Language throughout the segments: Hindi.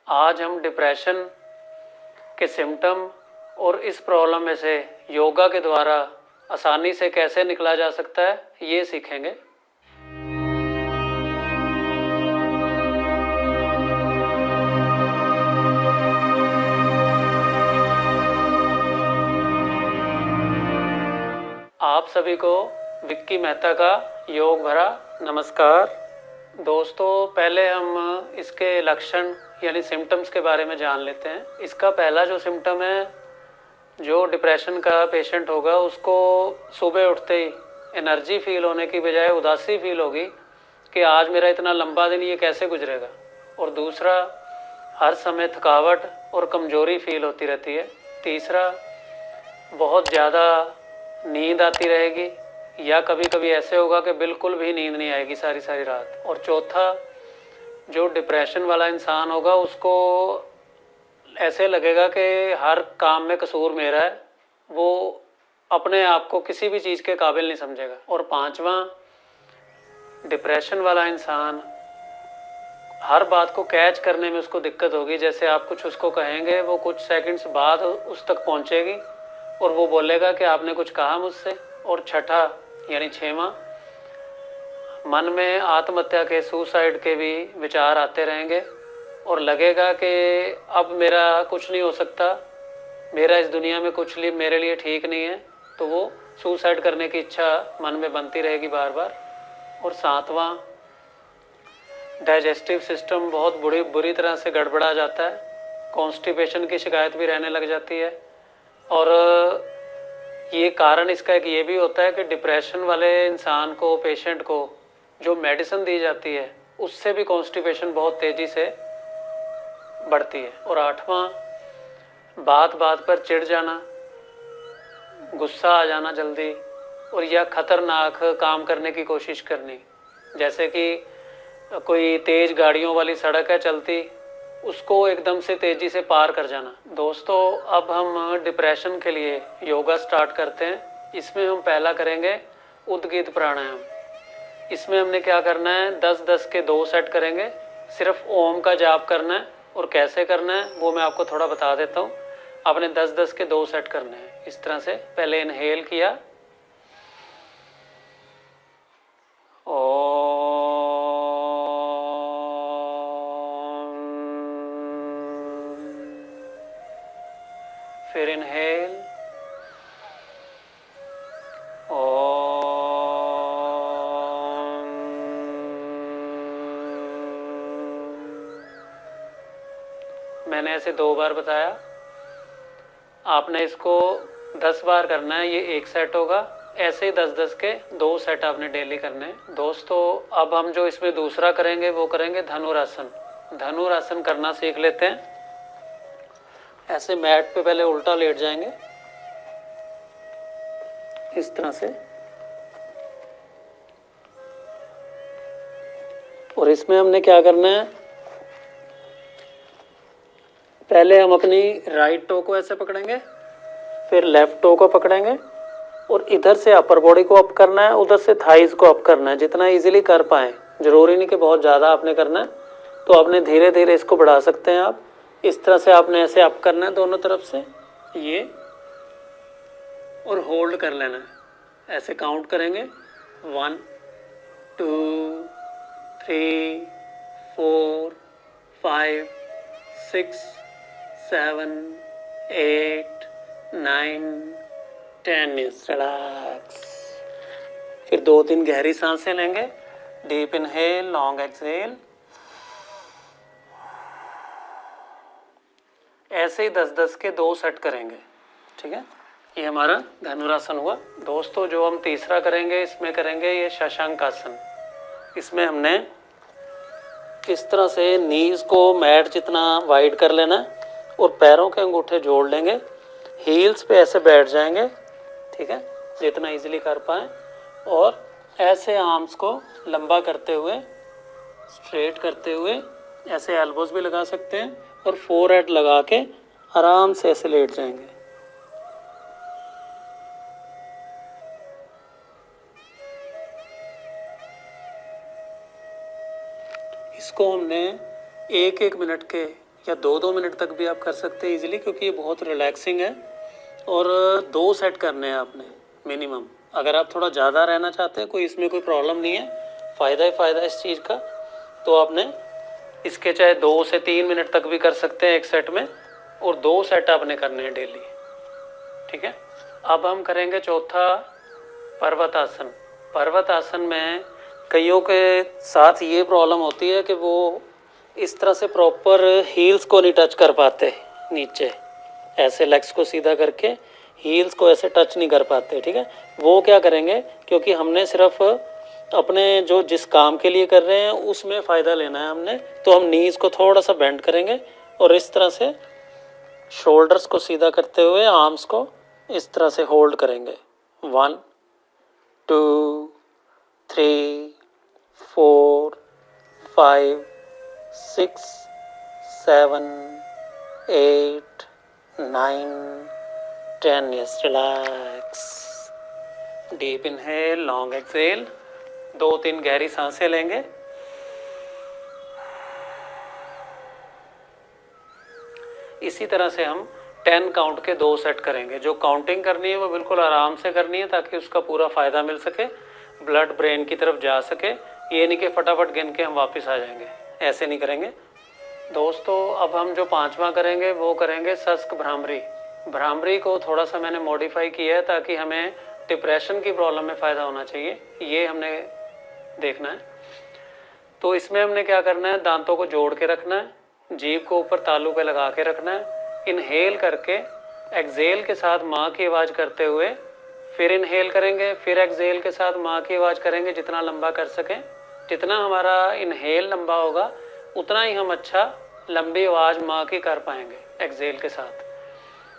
आज हम डिप्रेशन के सिम्टम और इस प्रॉब्लम में से योगा के द्वारा आसानी से कैसे निकला जा सकता है ये सीखेंगे। आप सभी को विक्की मेहता का योग भरा नमस्कार। दोस्तों, पहले हम इसके लक्षण यानी सिम्टम्स के बारे में जान लेते हैं। इसका पहला जो सिम्टम है, जो डिप्रेशन का पेशेंट होगा उसको सुबह उठते ही एनर्जी फील होने की बजाय उदासी फील होगी कि आज मेरा इतना लंबा दिन ये कैसे गुजरेगा। और दूसरा, हर समय थकावट और कमज़ोरी फील होती रहती है। तीसरा, बहुत ज़्यादा नींद आती रहेगी या कभी कभी ऐसे होगा कि बिल्कुल भी नींद नहीं आएगी सारी सारी रात। और चौथा, जो डिप्रेशन वाला इंसान होगा उसको ऐसे लगेगा कि हर काम में कसूर मेरा है, वो अपने आप को किसी भी चीज़ के काबिल नहीं समझेगा। और पांचवा, डिप्रेशन वाला इंसान हर बात को कैच करने में उसको दिक्कत होगी। जैसे आप कुछ उसको कहेंगे, वो कुछ सेकंड्स बाद उस तक पहुंचेगी और वो बोलेगा कि आपने कुछ कहा मुझसे। और छठा यानी छठवां, मन में आत्महत्या के, सुसाइड के भी विचार आते रहेंगे और लगेगा कि अब मेरा कुछ नहीं हो सकता, मेरा इस दुनिया में कुछ मेरे लिए ठीक नहीं है, तो वो सुसाइड करने की इच्छा मन में बनती रहेगी बार बार। और सातवां, डाइजेस्टिव सिस्टम बहुत बुरी तरह से गड़बड़ा जाता है, कॉन्स्टिपेशन की शिकायत भी रहने लग जाती है। और ये कारण इसका एक ये भी होता है कि डिप्रेशन वाले इंसान को, पेशेंट को जो मेडिसिन दी जाती है उससे भी कॉन्स्टिपेशन बहुत तेज़ी से बढ़ती है। और आठवां, बात बात पर चिढ़ जाना, गुस्सा आ जाना जल्दी, और या खतरनाक काम करने की कोशिश करनी। जैसे कि कोई तेज़ गाड़ियों वाली सड़क है चलती, उसको एकदम से तेज़ी से पार कर जाना। दोस्तों, अब हम डिप्रेशन के लिए योगा स्टार्ट करते हैं। इसमें हम पहला करेंगे उद्गीत प्राणायाम। इसमें हमने क्या करना है, 10-10 के 2 सेट करेंगे। सिर्फ ओम का जाप करना है, और कैसे करना है वो मैं आपको थोड़ा बता देता हूँ। आपने 10-10 के 2 सेट करने हैं। इस तरह से पहले इनहेल किया, फिर इनहेल, मैंने ऐसे 2 बार बताया, आपने इसको 10 बार करना है, ये 1 सेट होगा। ऐसे ही 10-10 के 2 सेट आपने डेली करने हैं। दोस्तों, अब हम जो इसमें दूसरा करेंगे वो करेंगे धनुरासन। धनुरासन करना सीख लेते हैं। ऐसे मैट पे पहले उल्टा लेट जाएंगे इस तरह से, और इसमें हमने क्या करना है, पहले हम अपनी राइट टो को ऐसे पकड़ेंगे, फिर लेफ्ट टो को पकड़ेंगे, और इधर से अपर बॉडी को अप करना है, उधर से थाइज को अप करना है, जितना इजीली कर पाए। जरूरी नहीं कि बहुत ज़्यादा आपने करना है, तो आपने धीरे धीरे इसको बढ़ा सकते हैं। आप इस तरह से आपने ऐसे अप करना है दोनों तरफ से, ये, और होल्ड कर लेना है। ऐसे काउंट करेंगे 1 2 3 4 5 6 7 8 9 10। रिलैक्स। फिर 2-3 गहरी सांसें लेंगे। Deep inhale, long exhale. ऐसे ही 10-10 के 2 सेट करेंगे। ठीक है, ये हमारा धनुरासन हुआ। दोस्तों, जो हम तीसरा करेंगे, इसमें करेंगे ये शशांक आसन। इसमें हमने इस तरह से नीज को मैट जितना वाइड कर लेना है और पैरों के अंगूठे जोड़ लेंगे, हील्स पे ऐसे बैठ जाएंगे। ठीक है, जितना इजीली कर पाए, और ऐसे आर्म्स को लंबा करते हुए, स्ट्रेट करते हुए, ऐसे एल्बोज भी लगा सकते हैं, और फोरहेड लगा के आराम से ऐसे लेट जाएंगे। इसको हमने 1-1 मिनट के या 2-2 मिनट तक भी आप कर सकते हैं इजीली, क्योंकि ये बहुत रिलैक्सिंग है। और 2 सेट करने हैं आपने मिनिमम। अगर आप थोड़ा ज़्यादा रहना चाहते हैं, कोई इसमें कोई प्रॉब्लम नहीं है, फ़ायदा ही फ़ायदा इस चीज़ का। तो आपने इसके चाहे 2 से 3 मिनट तक भी कर सकते हैं एक सेट में, और 2 सेट आपने करने हैं डेली। ठीक है। अब हम करेंगे चौथा पर्वत आसन। पर्वत आसन में कईयों के साथ ये प्रॉब्लम होती है कि वो इस तरह से प्रॉपर हील्स को नहीं टच कर पाते, नीचे ऐसे लेग्स को सीधा करके हील्स को ऐसे टच नहीं कर पाते। ठीक है। वो क्या करेंगे, क्योंकि हमने सिर्फ अपने जो जिस काम के लिए कर रहे हैं उसमें फ़ायदा लेना है हमने, तो हम नीज़ को थोड़ा सा बेंड करेंगे और इस तरह से शोल्डर्स को सीधा करते हुए आर्म्स को इस तरह से होल्ड करेंगे। 1 2 3 4 5 6 7 8 9 10। Yes, relax. Deep inhale, long exhale, 2-3 गहरी सांसें लेंगे। इसी तरह से हम 10 काउंट के 2 सेट करेंगे। जो काउंटिंग करनी है वो बिल्कुल आराम से करनी है, ताकि उसका पूरा फ़ायदा मिल सके, ब्लड ब्रेन की तरफ जा सके। ये नहीं कि फटाफट गिन के हम वापस आ जाएंगे, ऐसे नहीं करेंगे दोस्तों। अब हम जो 5वां करेंगे वो करेंगे शस्क भ्रामरी। भ्रामरी को थोड़ा सा मैंने मॉडिफाई किया है, ताकि हमें डिप्रेशन की प्रॉब्लम में फ़ायदा होना चाहिए, ये हमने देखना है। तो इसमें हमने क्या करना है, दांतों को जोड़ के रखना है, जीभ को ऊपर तालू पे लगा के रखना है, इनहेल करके एक्सेल के साथ माँ की आवाज़ करते हुए फिर इनहेल करेंगे, फिर एक्सेल के साथ माँ की आवाज़ करेंगे, जितना लंबा कर सकें। जितना हमारा इनहेल लंबा होगा उतना ही हम अच्छा लंबी आवाज़ माँ की कर पाएंगे एक्सेल के साथ।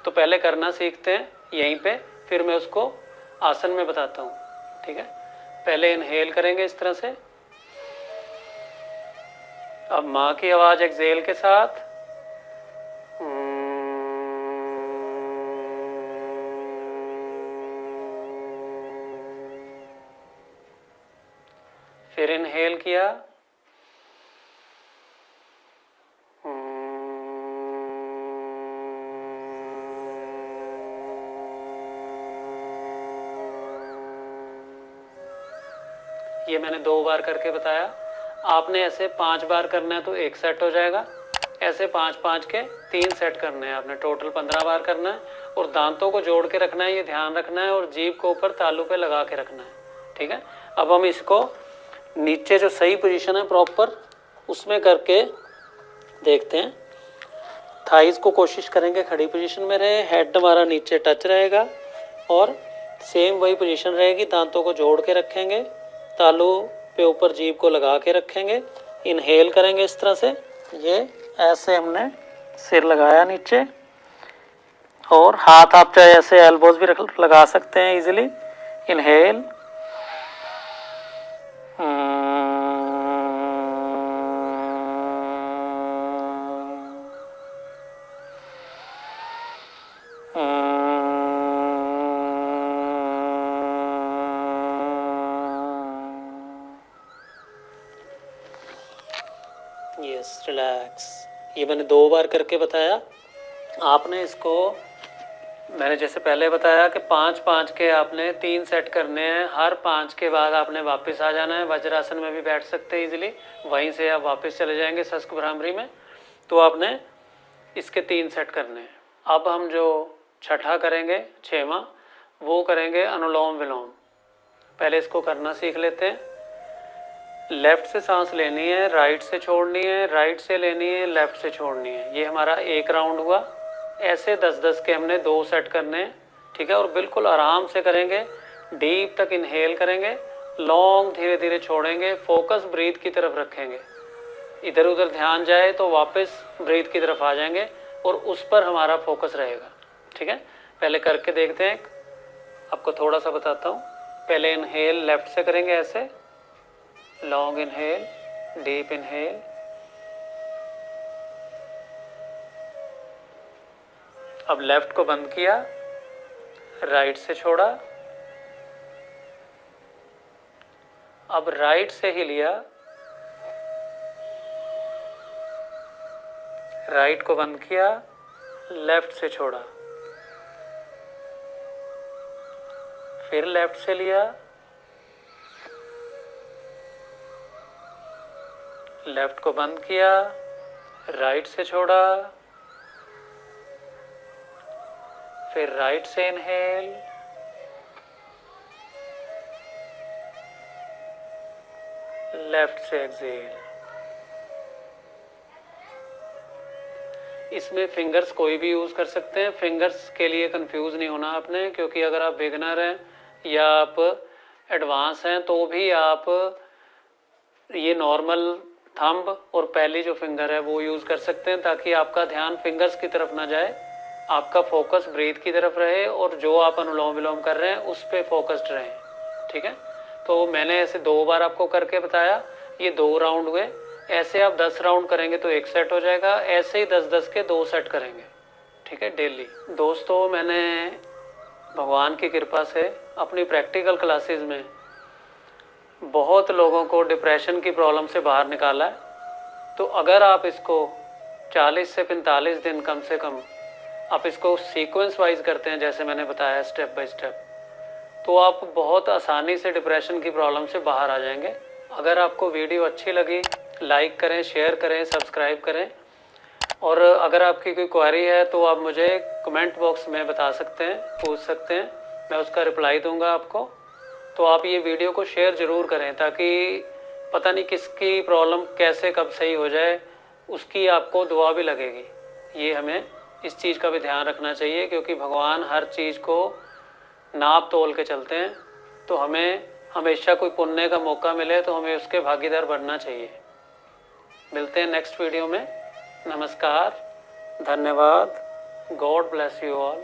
तो पहले करना सीखते हैं यहीं पे, फिर मैं उसको आसन में बताता हूँ। ठीक है। पहले इनहेल करेंगे इस तरह से, अब माँ की आवाज़ एक्सेल के साथ, फिर इनहेल किया, ये मैंने 2 बार करके बताया। आपने ऐसे 5 बार करना है तो 1 सेट हो जाएगा, ऐसे 5-5 के 3 सेट करने हैं आपने, टोटल 15 बार करना है। और दांतों को जोड़ के रखना है, ये ध्यान रखना है, और जीभ को ऊपर तालू पे लगा के रखना है। ठीक है। अब हम इसको नीचे जो सही पोजीशन है प्रॉपर उसमें करके देखते हैं। थाइज को कोशिश करेंगे खड़ी पोजीशन में रहे, हेड हमारा नीचे टच रहेगा, और सेम वही पोजीशन रहेगी। दांतों को जोड़ के रखेंगे, तालू पे ऊपर जीभ को लगा के रखेंगे, इनहेल करेंगे इस तरह से, ये ऐसे हमने सिर लगाया नीचे, और हाथ आप चाहे ऐसे एल्बोज भी लगा सकते हैं इजीली। Inhale, yes, relax. ये मैंने 2 बार करके बताया। आपने इसको, मैंने जैसे पहले बताया कि 5-5 के आपने 3 सेट करने हैं, हर 5 के बाद आपने वापस आ जाना है। वज्रासन में भी बैठ सकते हैं इजीली, वहीं से आप वापस चले जाएंगे शस्क भ्रामरी में। तो आपने इसके 3 सेट करने हैं। अब हम जो छठा करेंगे, 6वां, वो करेंगे अनुलोम विलोम। पहले इसको करना सीख लेते हैं। लेफ्ट से सांस लेनी है, राइट से छोड़नी है, राइट से लेनी है, लेफ्ट से छोड़नी है। ये हमारा 1 राउंड हुआ। ऐसे 10-10 के हमने 2 सेट करने हैं। ठीक है। और बिल्कुल आराम से करेंगे, डीप तक इनहेल करेंगे, लॉन्ग धीरे धीरे छोड़ेंगे, फोकस ब्रीथ की तरफ रखेंगे। इधर उधर ध्यान जाए तो वापस ब्रीथ की तरफ आ जाएंगे, और उस पर हमारा फोकस रहेगा। ठीक है। पहले करके देखते हैं, आपको थोड़ा सा बताता हूँ। पहले इनहेल लेफ्ट से करेंगे ऐसे, लॉन्ग इनहेल, डीप इनहेल, अब लेफ्ट को बंद किया, राइट से छोड़ा, अब राइट से ही लिया, राइट को बंद किया, लेफ्ट से छोड़ा, फिर लेफ्ट से लिया, लेफ्ट को बंद किया, राइट से छोड़ा, फिर राइट से इनहेल, लेफ्ट से एक्सहेल। इसमें फिंगर्स कोई भी यूज़ कर सकते हैं। फिंगर्स के लिए कंफ्यूज नहीं होना आपने, क्योंकि अगर आप बिगनर हैं या आप एडवांस हैं तो भी आप ये नॉर्मल थंब और पहली जो फिंगर है वो यूज़ कर सकते हैं, ताकि आपका ध्यान फिंगर्स की तरफ ना जाए, आपका फोकस ब्रीथ की तरफ रहे और जो आप अनुलोम विलोम कर रहे हैं उस पर फोकस्ड रहें। ठीक है, तो मैंने ऐसे 2 बार आपको करके बताया, ये 2 राउंड हुए। ऐसे आप 10 राउंड करेंगे तो 1 सेट हो जाएगा, ऐसे ही 10-10 के 2 सेट करेंगे। ठीक है, डेली। दोस्तों, मैंने भगवान की कृपा से अपनी प्रैक्टिकल क्लासेस में बहुत लोगों को डिप्रेशन की प्रॉब्लम से बाहर निकाला है। तो अगर आप इसको 40 से 45 दिन कम से कम आप इसको सीक्वेंस वाइज करते हैं, जैसे मैंने बताया स्टेप बाय स्टेप, तो आप बहुत आसानी से डिप्रेशन की प्रॉब्लम से बाहर आ जाएंगे। अगर आपको वीडियो अच्छी लगी, लाइक करें, शेयर करें, सब्सक्राइब करें, और अगर आपकी कोई क्वेरी है तो आप मुझे कमेंट बॉक्स में बता सकते हैं, पूछ सकते हैं, मैं उसका रिप्लाई दूंगा आपको। तो आप ये वीडियो को शेयर ज़रूर करें, ताकि पता नहीं किसकी प्रॉब्लम कैसे कब सही हो जाए, उसकी आपको दुआ भी लगेगी। ये हमें इस चीज़ का भी ध्यान रखना चाहिए, क्योंकि भगवान हर चीज़ को नाप तोल के चलते हैं। तो हमें हमेशा कोई पुण्य का मौका मिले तो हमें उसके भागीदार बनना चाहिए। मिलते हैं नेक्स्ट वीडियो में। नमस्कार, धन्यवाद, गॉड ब्लेस यू ऑल।